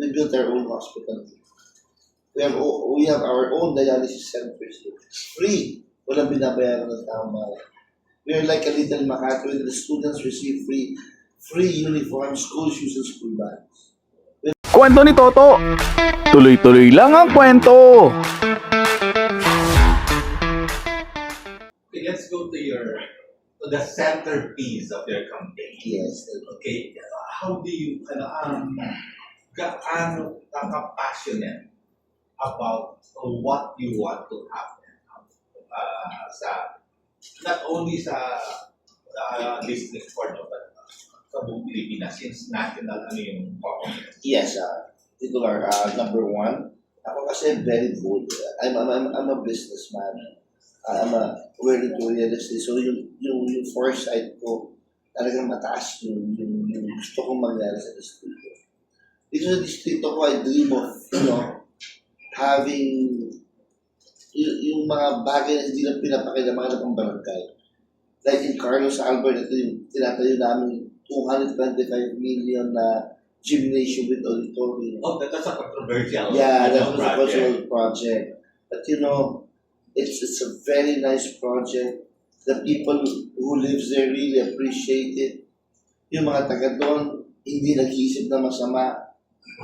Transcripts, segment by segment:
We built our own hospital. We have our own dialysis centers here. Free. Walang binabayaran ng taong bayan. We are like a little Makati where the students receive free uniforms, school shoes, and school bags. Kwento ni Toto. Tuloy-tuloy lang ang kwento. Okay, let's go to the centerpiece of your campaign. Yes. Okay, how do you gaano ka passionate about what you want to happen sa not only sa District 4 no, but sa buong Pilipinas since national yung focus? Yes, titular, number one. Ako kasi very bold. I'm a businessman. I'm a very realistic. So yung foresight ko, talagang mataas yung gusto kong mangyari sa distrito. Dito sa distrito ko, I dream of, having yung mga bagay na hindi lang pinapakilamahan ng barangay. Like in Carlos Albert, ito yung tinatayo namin 225 million na gymnasium with auditorium. Oh, that's a controversial Yeah, that was a project. cultural project. But it's a very nice project. The people who lives there really appreciate it. Yung mga taga doon, hindi nag-iisip na masama.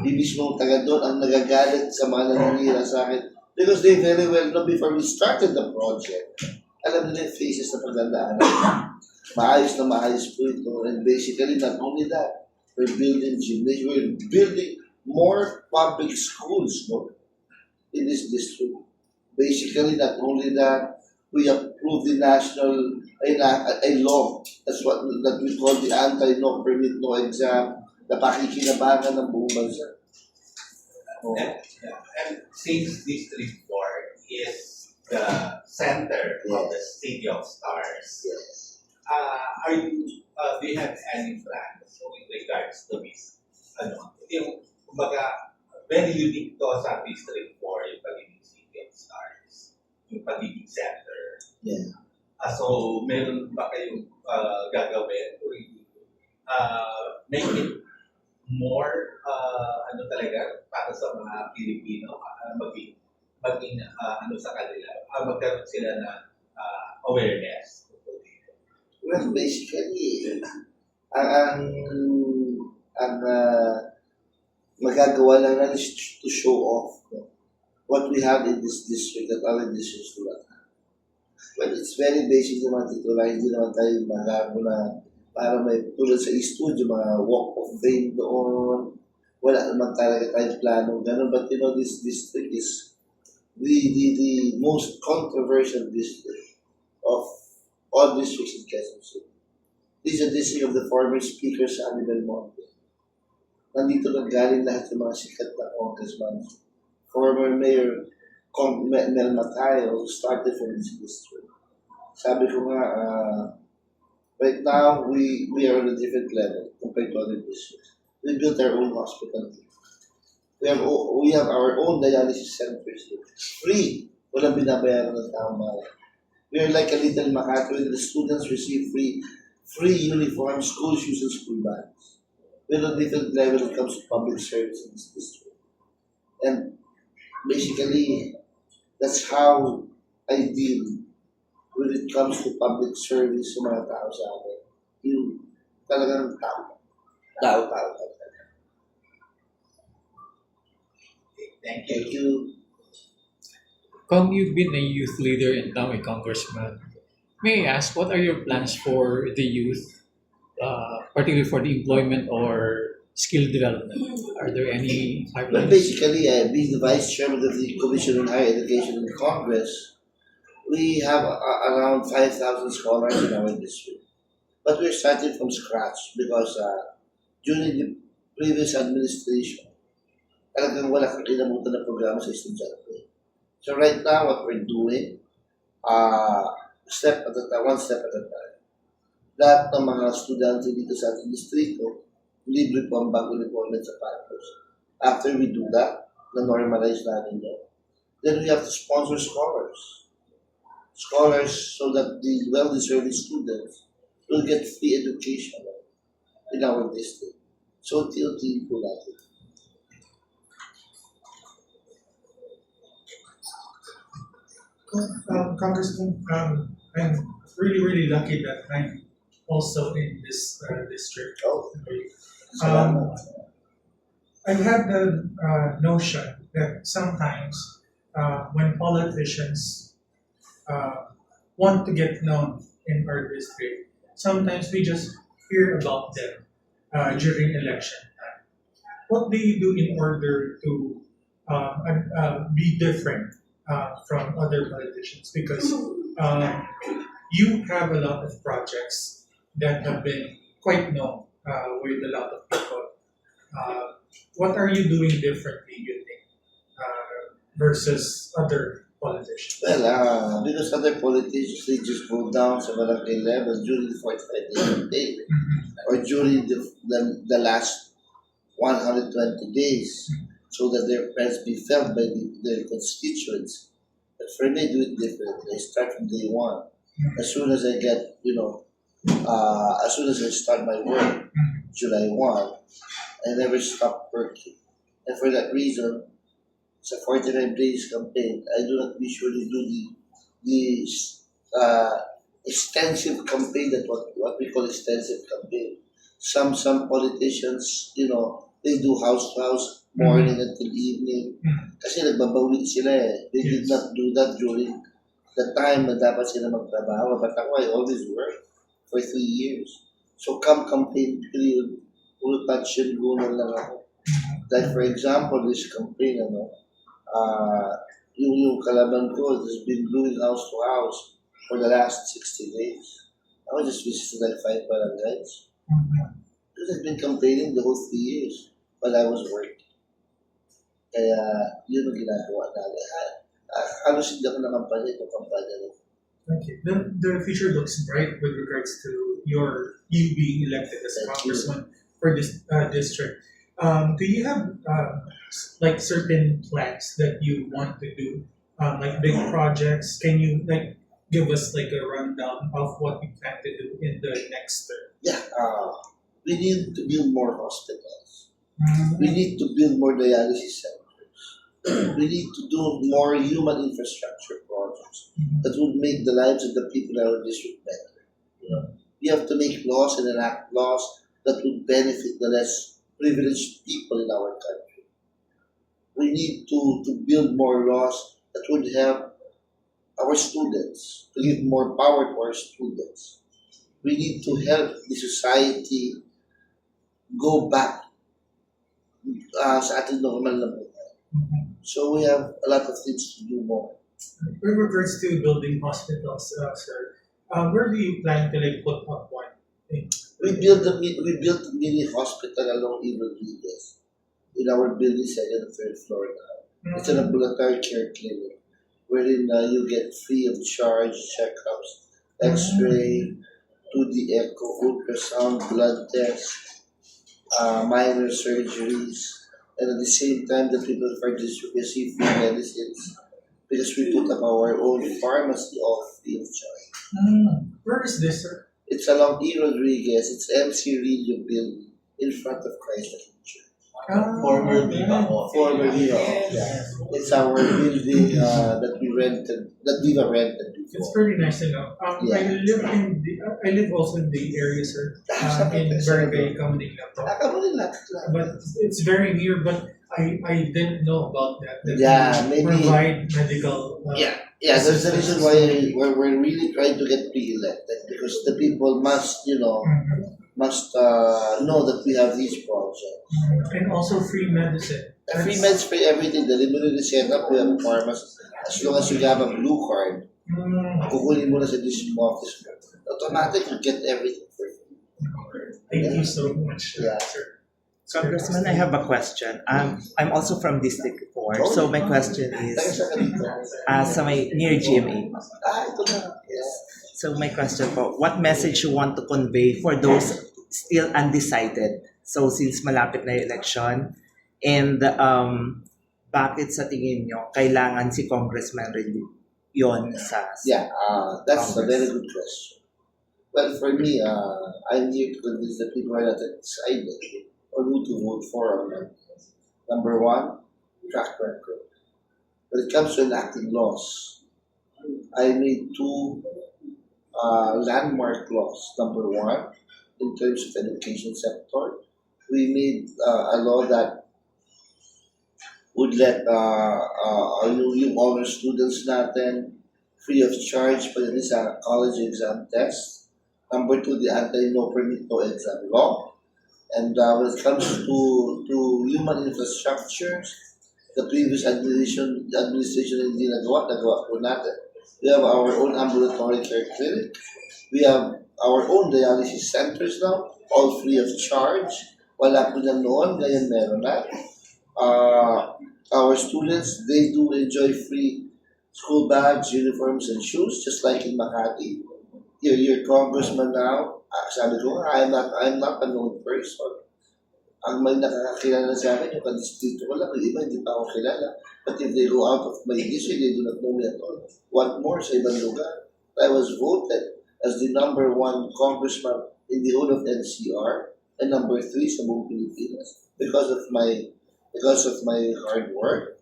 Yung mismong taga doon ang nagagalit sa mga nangyayari sa akin. Because they very well know before we started the project, alam nila yung faces na pagdadaanan. Maayos na maayos po ito. And basically, not only that, we're building gymnasium, we're building more public schools in this district. Basically, not only that, we approve the national a law. That's what that we call the anti-no permit, no exam, na pakikinabangan ng buong bansa. And since District 4 is the center of the City of Stars, Yes. do you have any plans with regards to this? Yung, kumbaga, very unique to sa District 4 yung pagiging City of Stars, yung pagiging center. Yeah. So, meron ba kayong gagawin to make it more talaga para sa mga Pilipino maging sa kanila, magkaroon sila ng awareness? Well, basically, ang magagawa lang natin is to show off what we have in this district that other districts do not have. Well, it's very basic naman dito lang, hindi naman tayo magago na para may tulad sa studio, mga walk of fame doon. Wala naman talaga tayong planong ganun. But this district is the most controversial district of all districts in Quezon City. This is a district of the former speaker sa Anibal Monte. Nandito nanggaling lahat ng mga sikat na congressman. Former Mayor Mel Matayo started from this district. Sabi ko nga, right now, we are on a different level compared to other districts. We built our own hospital. We have our own dialysis centers here. Free. Walang binabayaran ng taong bayan. We are like a little Makati where the students receive free uniforms, school shoes, and school bags. We're on a different level when it comes to public service in this district. And basically, that's how I deal when it comes to public service sa mga tao sa akin. Yung talagang tao. Tao. Thank you. Thank you. Kung you've been a youth leader and now a congressman, may I ask, what are your plans for the youth, particularly for the employment or skill development? Are there any But pipelines? basically, being the vice chairman of the Commission on Higher Education in Congress, we have around 5,000 scholars in our district. But we're starting from scratch because during the previous administration, talagang wala kang inamutan na programa sa estudyante. So right now, what we're doing, one step at a time. Lahat ng mga estudyante dito sa ating distrito, libre po ang bagong employment sa campus. After we do that, na-normalize natin yun, then we have to sponsor scholars. Scholars so that the well-deserving students will get free education in our district. So, unti-unti po natin. Congressman, I'm really lucky that I'm also in this district. Oh, Um, salamat. I've had the notion that sometimes when politicians want to get known in our district, sometimes we just hear about them during election time. What do you do in order to be different from other politicians? Because you have a lot of projects that have been quite known with a lot of people. Uh, what are you doing differently, you think, versus other politicians? Well, because other politicians, they just go down sa barangay level during the 45 days campaign or during the last 120 days so that their presence be felt by their constituents. But for me, I do it differently. I start from day one. As soon as I get, as soon as I start my work, July 1, I never stop working. And for that reason, sa 49 days campaign, I do not usually do the extensive campaign, that what we call extensive campaign. Some politicians, they do house to house, morning until evening. Kasi nagbabawi sila eh. They did Yes. not do that during the time na dapat sila magtrabaho. But ako, I always work for 3 years. So come campaign period, full passion gunan lang ako. Like for example, this campaign, yung kalaban ko has been doing house to house for the last 60 days. I was just visiting like 5 barangays. Because I've been campaigning the whole 3 years while I was working. Kaya yun ang ginagawa natin. Halos hindi ako nakampanya itong kampanya na. Okay. The future looks bright with regards to you being elected as a Thank you. congressman for this district. Do you have like certain plans that you want to do, like big projects? Can you like give us like a rundown of what you plan to do in the next term? Yeah, we need to build more hospitals. We need to build more dialysis centers. We need to do more human infrastructure projects that would make the lives of the people in our district better. We have to make laws and enact laws that would benefit the less privileged people in our country. We need to build more laws that would help our students, to give more power to our students. We need to help the society go back sa ating normal na buhay. So we have a lot of things to do more. With regards to building hospitals, sir, where do you plan to like put up one? We built a mini hospital along Eagle Rodriguez in our building, second and third floor now. It's an ambulatory care clinic wherein you get free of charge checkups, X-ray, 2D echo, ultrasound, blood tests, minor surgeries, and at the same time the people for this receive free medicines because we put up our own pharmacy all free of charge. Where is this, sir? It's along E. Rodriguez. It's MC Rillo building in front of Christ the Church. Former Viva Hall. Former Viva. Yeah. It's our building that we rented, that Viva rented It's before. pretty nice to know. Yeah. I live also in the area, sir, in Barangay Kamanila. But it's very near. But I didn't know about that. That Yeah, they maybe- provide medical. Yeah, that's the reason why we're really trying to get pre-elected because the people must, must know that we have these projects. And also free medicine. Free meds, free everything. The limited setup, we have pharmacy. As long as you have a blue card, kukunin mo na sa district office mo. Automatic, you get everything for free. Thank you so much, Yeah. sir. Congressman, I have a question. I'm also from District 4, so my question Tayo is, sa kanito. sa may near GMA. Ito na. Yes. So my question po, what message you want to convey for those still undecided? So since malapit na yung election, and bakit sa tingin nyo kailangan si Congressman rin yon sa... Yeah, that's a very good question. Well, for me, I'm here to convince the people who are not decided on who to vote for or not. Number one, track record. When it comes to enacting laws, I made two landmark laws. Number one, in terms of education sector, we made a law that would let yung honor students natin free of charge pagdating sa college exam test. Number two, the anti-no permit no exam law. And when it comes to human infrastructure, the previous administration hindi nagawa po natin. We have our own ambulatory care clinic. We have our own dialysis centers now, all free of charge. Wala po na noon, ngayon meron na. Our students, they do enjoy free school bags, uniforms, and shoes, just like in Makati. Your congressman now, sabi ko, I'm not a known person. Ang may nakakakilala sa akin, yung kadistrito ko lang, yung iba hindi pa ako kilala. But if they go out of my district, they do not know me at all. What more sa ibang lugar? I was voted as the number 1 congressman in the whole of NCR and number 3 sa buong Pilipinas because of my hard work.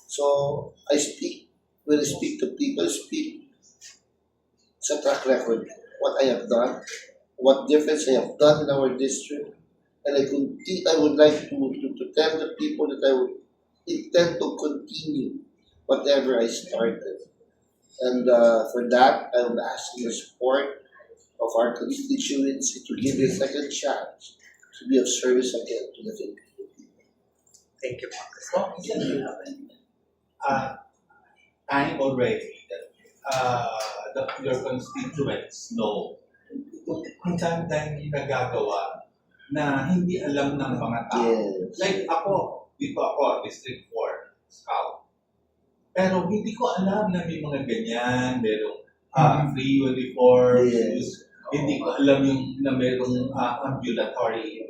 So I speak, when I speak to people, speak sa track record, what I have done, what difference I have done in our district, and I would like to tell the people that I would intend to continue whatever I started. And for that, I would ask the support of our constituency to give me a second chance to be of service again to the Filipino people. Thank you. Time already that your constituents know kung saan tayo nagagawa na hindi alam ng mga tao. Yes. Like ako, dito ako, District 4, Scout. Pero hindi ko alam na may mga ganyan, merong free uniforms, Yes. hindi ko alam yung na merong ambulatory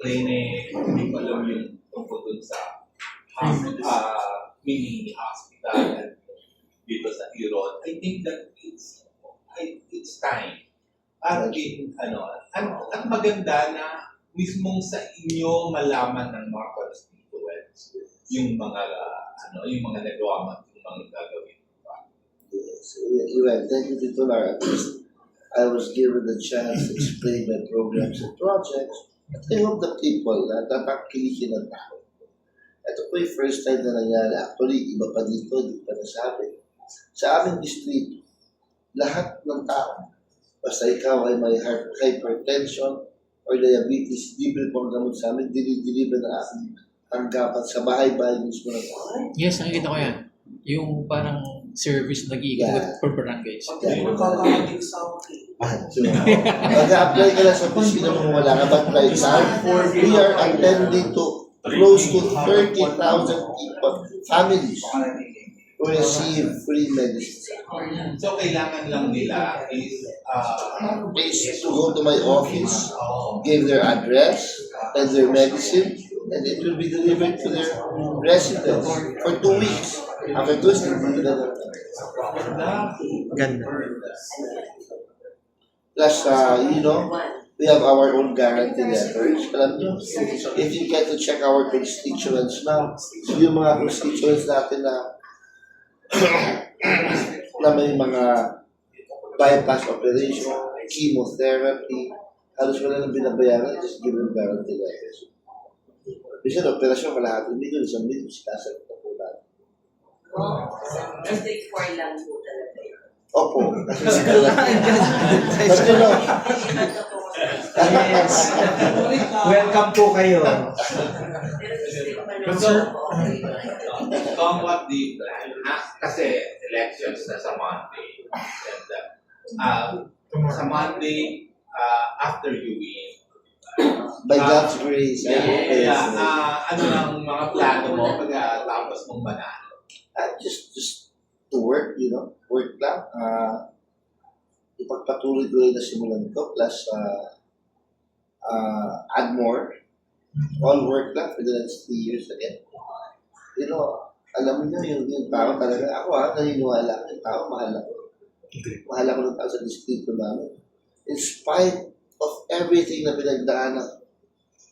clinic, hindi ko alam yung tungkol dun sa mini hospital and dito sa Iron. I think that it's time. At at maganda na mismong sa inyo malaman ng mga constituents yung mga yung mga nagawa mo, yung mga gagawin mo. Yes. Well, thank you, Titular. At least I was given the chance to explain my programs and projects. At I hope the people na tatangkilikin ng tao. Ito po yung first time na nangyari. Actually, iba pa dito, hindi pa nasabi. Sa aming distrito, lahat ng tao, basta ikaw ay may hypertension or diabetes, libre pong gamot sa amin, dinideliver na aming tanggapan sa bahay-bahay mismo ng tao. Yes, nakikita ko yan. Yung parang service na nag-iikot Yeah. per barangays. Mag-a-apply ka lang sa opisina mo wala ka, but right now, we are attending to close to 30,000 people, families, who receive free medicine. So kailangan lang nila is To go to my office, give their address and their medicine, and it will be delivered to their residence for 2 weeks. After 2 weeks, Ganda. plus, we have our own guarantee letters. Alam nyo, if you get to check our constituents now, yung mga constituents natin na na may mga bypass operation, chemotherapy, halos wala nang binabayaran, just give them guarantee letters. Kasi operasyon, kalahating milyon, 1 milyon, sinasagot na po natin. District 4 lang po talaga yun. Opo, kasi sila But you know, Yes. Welcome po kayo. Pero district pa lang But sir, po, okay. somewhat the kasi elections na sa Monday. And sa Monday, after you win, by God's grace, I hope I ano ang mga plano mo pagkatapos mong manalo? just to work, work lang. Ipagpatuloy ko rin na simulan ko, plus add more. All work lang for the next 3 years again. Alam mo yung tao talaga, ako naniniwala ko, yung tao, mahal ako. Mahal ako ng tao sa distrito namin. In spite of everything na pinagdaanan,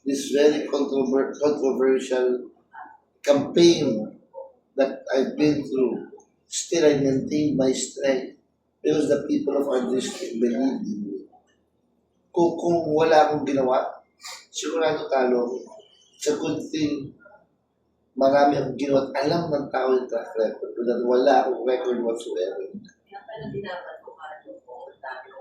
this very controversial campaign that I've been through, still I maintain my strength because the people of our district believe in me. Kung wala akong ginawa, sigurado talo ako. It's a good thing. Marami akong ginawa at alam ng tao yung track record. But wala akong record whatsoever. Kaya pala dinapat ko po, dami ko.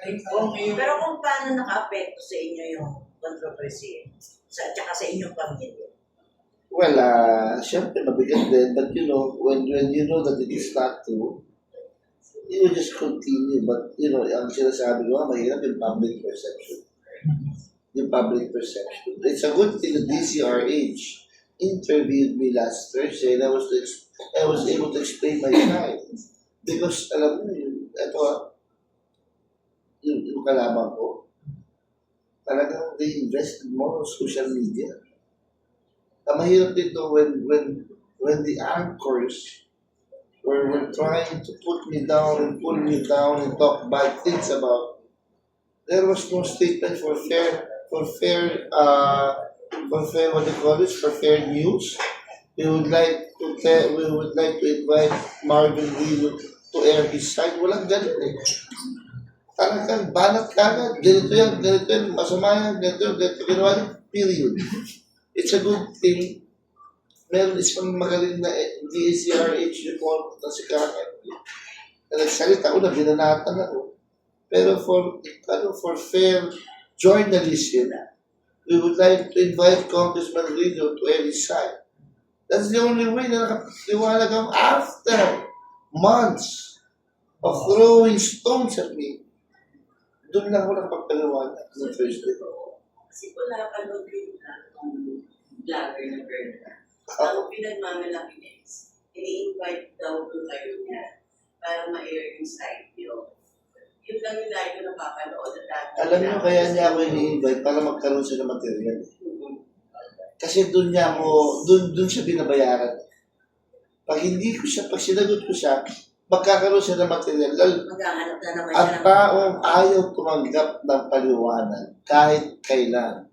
Okay. Pero kung paano naka-apekto sa inyo yung controversy sa tsaka sa inyong pamilya? Well, syempre mabigat din. But you know, when you know that it is not true, you will just continue. But you know, ang sinasabi ko, mahirap yung public perception. Yung public perception. It's a good thing that DCRH interviewed me last Thursday and I was able to explain my side. Because, alam mo, yung kalaban ko, talagang they invested more on social media. Ang mahirap dito when the anchors were trying to put me down and pull me down and talk bad things about me, there was no statement for fair news. We would like to invite Marvin Rio to air his side. Walang ganun eh. Talagang banat kagad. Ganito yan, masama yan, ganito, ginawa yan, period. It's a good thing. Meron isang magaling na DCRH report na si Kaka. Na nagsalita ko na binanatan ako. Pero for fair journalism, we would like to invite Congressman Rio to air his side. That's the only way na nakapaliwanag ako after months of throwing stones at me. Doon lang ako nakapagpaliwanag ng Thursday. Kasi wala pa doon din vlogger na Berna. Ang pinagmamalaki niya is, ini-invite daw ko kayo niya para ma-air yung side niyo. Yun lang yung lagi ko napapanood at dati. Alam niyo, kaya niya ako ini-invite para magkaroon siya ng material. Kasi doon siya binabayaran. Pag sinagot ko siya, magkakaroon siya ng material. Maghahanap na naman Ang siya ng... taong ayaw tumanggap ng paliwanag kahit kailan,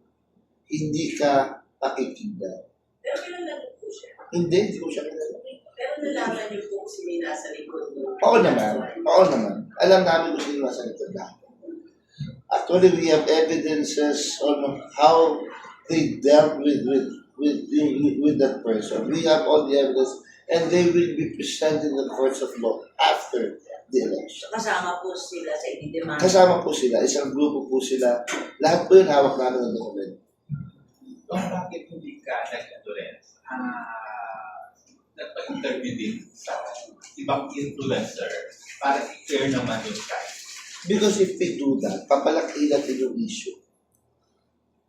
hindi ka pakikinggan. Pero kilala po siya. Hindi ko siya kilala. Pero nalaman niyo po kung sino nasa likod mo. Oo naman. Alam namin kung sino nasa likod natin. Actually, we have evidences on how they dealt with that person. We have all the evidence and they will be presented in the courts of law after the election. So kasama po sila sa ididemand. Kasama po sila, isang grupo po sila. Lahat po yun hawak namin ng dokumento. Bakit hindi ka nag-endurance? Nagpa-interview din sa ibang influencer para i-clear naman yung side. Because if we do that, papalaki natin yung issue.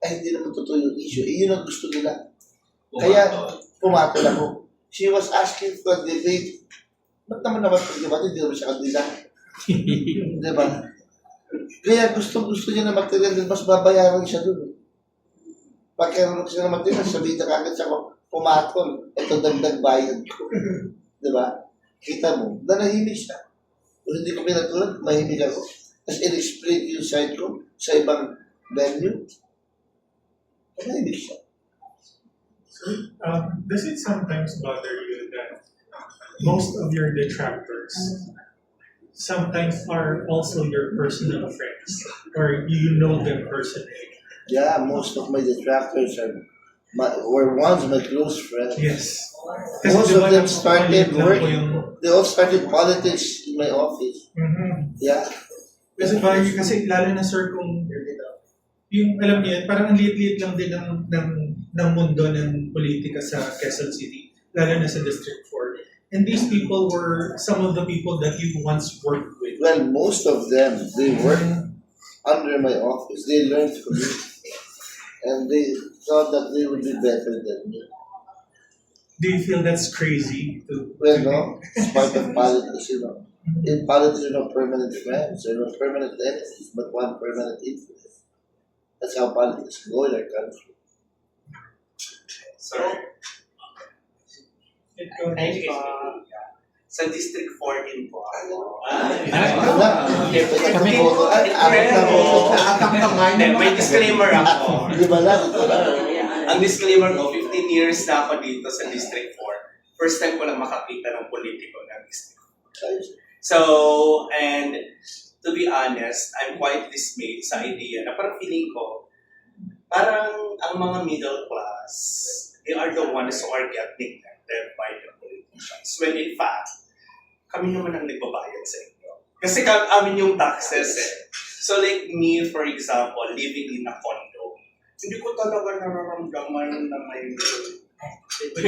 Ay, hindi naman totoo yung issue. Yun ang gusto nila. Kaya, pumatol ako. She was asking for a debate. Ba't naman pag-debate? Hindi naman siya kanila. Diba? Kaya gusto niya na material din, mas babayaran siya dun. Pagkaroon siya ng material, sabihin na kagad siya ko, pumatol. Ito dagdag bayad ko. Diba? Kita mo, nanahimik siya. Kung hindi ko pinatulad, mahimik ako. Tapos in-explain yung side ko sa ibang venue. Nanahimik siya. Does it sometimes bother you that most of your detractors sometimes are also your personal friends, or you know them personally? Yeah, most of my detractors were once my close friends. Yes. Most of them started working. Yung, They all started politics in my office. Yeah. kasi lalo na sir kung yung alam niyo, parang ang liit-liit lang din ng mundo ng politika sa Quezon City, lalo na sa District 4. And these people were some of the people that you once worked with. Well, most of them, they worked under my office. They learned from me. And they thought that they would be better than me. Do you feel that's crazy? Well, no. It's part of politics, you know. In politics, there are no permanent friends. There are no permanent enemies, but one permanent influence. That's how politics go in our country. So, sa District 4 din po ako. May disclaimer ako. Di ba lang? Ang disclaimer ko, 15 years na ako dito sa District 4. First time ko lang makakita ng politiko na district. Ayos. So, and to be honest, I'm quite dismayed sa idea na parang feeling ko, parang ang mga middle class, they are the ones who are getting neglected by the politicians. When in fact, kami naman ang nagbabayad sa inyo. Kasi amin yung taxes eh. So like me, for example, living in a condo, hindi ko talaga nararamdaman na may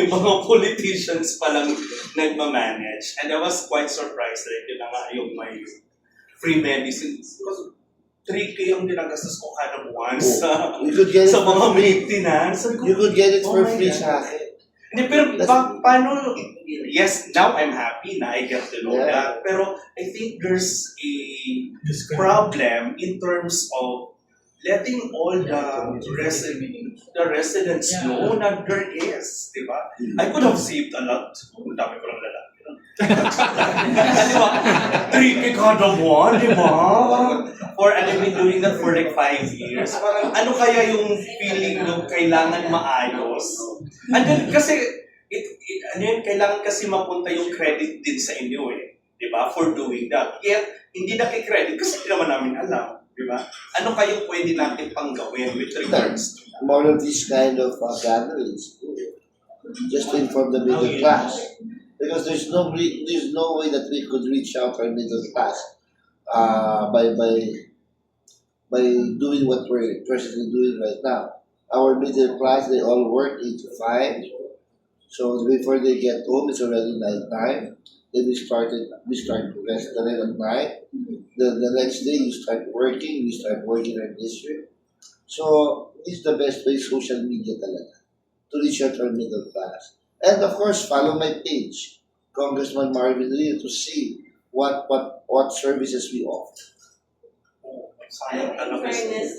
mga politicians palang nagmamanage. And I was quite surprised that yun na nga yung may free medicine. Because 3K ang dinagastos ko kada buwan sa You could get it sa mga for free. maintenance. Sabi ko, You could get it oh for my free God. sa akin. Hindi, pero paano? Yes, now I'm happy na I get to know Yeah. that. Pero I think there's a Disconnect. problem in terms of letting all the residents Yeah. know na there is, di ba? I could have saved a lot. Ang dami ko lang lalaki. Di ba? 3K kada buwan, di ba? And I've been doing that for like 5 years. Parang ano kaya yung feeling nung kailangan maayos? And then kasi, ano yun, kailangan kasi mapunta yung credit din sa inyo eh. Di ba? For doing that. Yet, hindi nakikredit kasi hindi naman namin alam. Di ba? Ano kayong pwede natin pang gawin with regards to that? More of these kind of gatherings, just to inform the middle class. Because there's no way that we could reach out our middle class by doing what we're presently doing right now. Our middle class, they all work 8 to 5. So before they get home, it's already night time. Then we start to rest the night at night. The next day, you start working in our district. So this is the best way, social media talaga, to reach out our middle class. And of course, follow my page, Congressman Marvin Rio, to see what services we offer. Sayang In talaga. fairness,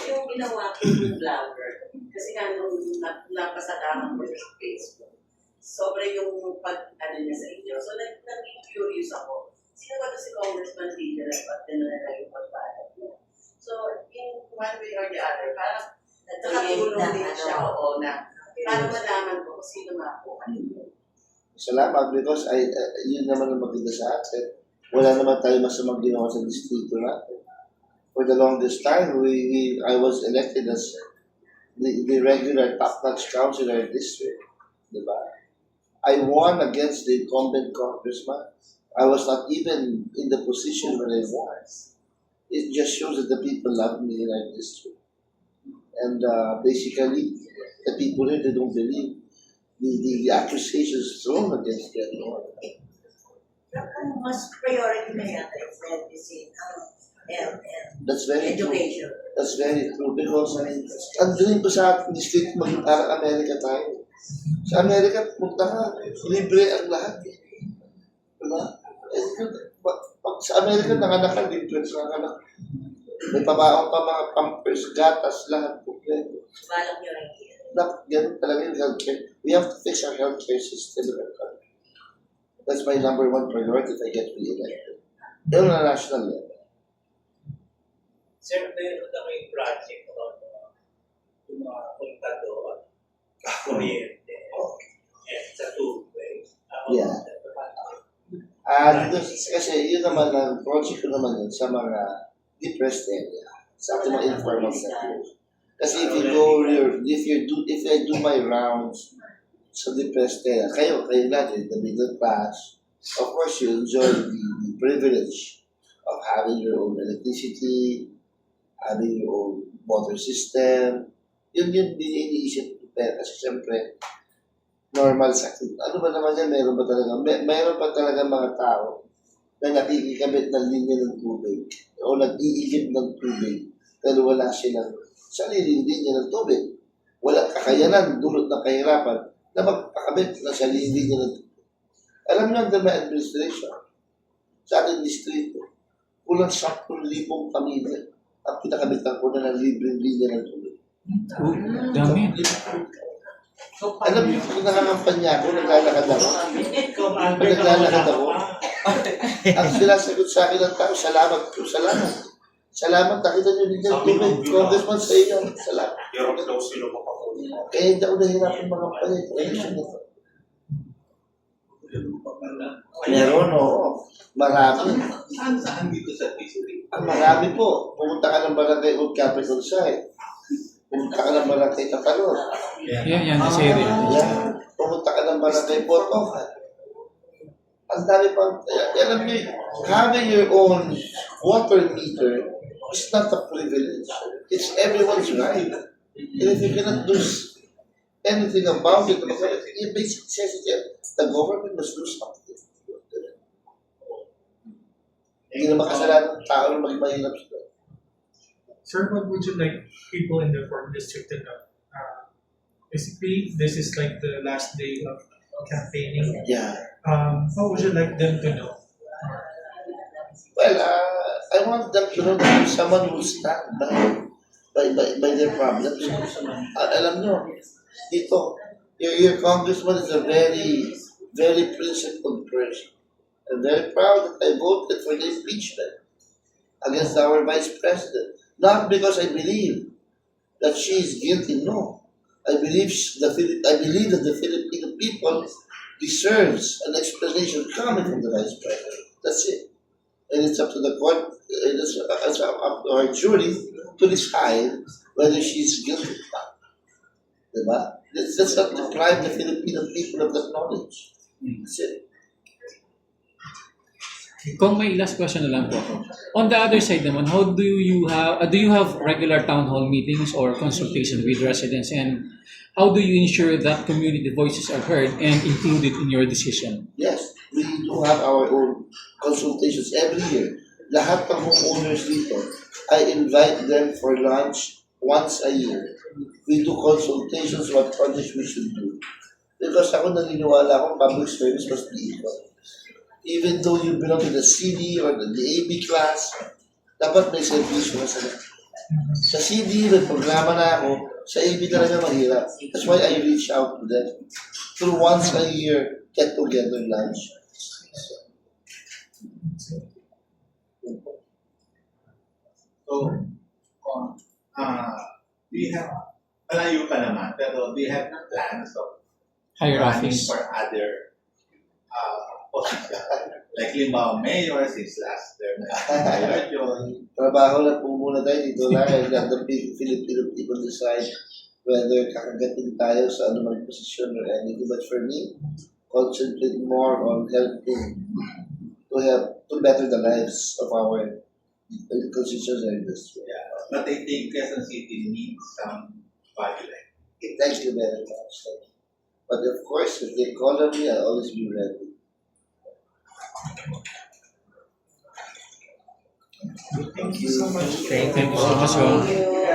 yung ginawa ko yung vlogger, kasi nga nung napasadahan ko sa Facebook, sobra yung ano niya sa inyo. So, naging curious ako. Sino ba ito si Congressman Leader at dinala yung pagbalag niya? So, in one way or the other, parang nakatulong din siya oo na para malaman ko kung sino nga po kanino. Salamat because yun naman ang maganda sa atin. Wala naman tayo masamang ginawa sa distrito natin. For the longest time, I was elected as the regular top-notch councilor in our district. Diba? I won against the incumbent congressman. I was not even in the position when I won. It just shows that the people love me in our district. And basically, the people here, they don't believe the accusations thrown against them. Mas priority na yata is medicine and That's very true. education. That's very true because ang dream ko sa ating district maging parang Amerika tayo. Sa Amerika, punta ka, libre ang lahat. Diba? Pag sa Amerika, nanganak ka, libre sa nanganak. May pabaon pa mga pampers, gatas, lahat kompleto. Balak nyo rin yan. Ganun talaga yung healthcare. We have to fix our healthcare system in our country. That's my number one priority if I get re-elected. Pero na national level. Sir, meron na kayong project o yung mga punta doon, kuryente, and sa tubig. Yeah. Dito, kasi yun naman ang project ko naman yun sa mga depressed area, sa ating mga informal sectors. Kasi if I do my rounds sa depressed area, kayo natin, the middle class, of course you enjoy the privilege of having your own electricity, having your own water system. Yun din iniisip ko. Kasi siyempre, normal sa ano ba naman yan, meron pa talaga mga tao na nakikikabit ng linya ng tubig o nag-iigib ng tubig pero wala silang sariling linya ng tubig. Walang kakayanan, dulot ng kahirapan na magpakabit ng sariling linya ng tubig. Alam niyo ang dami administration sa ating distrito, kulang 10,000 pamilya ang pinakabitan ko na ng libreng linya ng tubig. Dami. Alam niyo, kung nangangampanya ako, naglalakad ako. Ang sinasagot sa akin ng tao, salamat po, salamat. Salamat, nakita niyo din yung tubig. Congressman sa inyo, salamat. Pero daw sila makakuha. Kaya hindi ako nahirapan mga palit. Ayusin na to. Meron, oo. Marami. Saan dito sa district? Marami po. Pumunta ka ng barangay Old Capital Site. Pumunta ka ng barangay Tatalon. Yan, this area. Yan. Pumunta ka ng barangay Portocan. Ang dami pang, alam niyo, having your own water meter is not a privilege. It's everyone's right. And if you cannot do anything about it, it basically says it, the government must do something. Hindi naman kasalanan ng tao na maging mahirap sila. Sir, what would you like people in the 4th district to know? Basically, this is like the last day of campaigning. Yeah. What would you like them to know? Well, I want them to know that someone will stand by their problems. Alam nyo, dito, your congressman is a very, very principled person. I'm very proud that I voted for the impeachment against our vice president. Not because I believe that she is guilty, no. I believe that the Filipino people deserves an explanation coming from the vice president. That's it. And it's up to the court, it's up to our jury to decide whether she's guilty or not. Diba? Let's not deprive the Filipino people of that knowledge. That's it. Kung may last question na lang po ako. On the other side naman, how do you have regular town hall meetings or consultation with residents, and how do you ensure that community voices are heard and included in your decision? Yes, we do have our own consultations every year. Lahat ng homeowners dito, I invite them for lunch once a year. We do consultations what projects we should do. Because ako naniniwala akong public service must be equal. Even though you belong to the CD or the AB class, dapat may servisyo na sila. Sa CD, may programa na ako. Sa AB talaga mahirap. That's why I reach out to them. Through once a year, get together lunch. So, do you have, malayo ka naman, pero do you have plans of Higher running office. for other positions? Like limbaw mayor since last term na Mayor John. Trabaho lang po muna tayo dito lang. Let the Filipino people decide whether kakagatin tayo sa anumang posisyon or anything. But for me, concentrate more on helping to better the lives of our constituents and industry. Yeah. But I think Quezon City needs some body like. Thank you very much. But of course, if they call on me, I'll always be ready. Thank you so much. Thank Thank you so much. Thank you.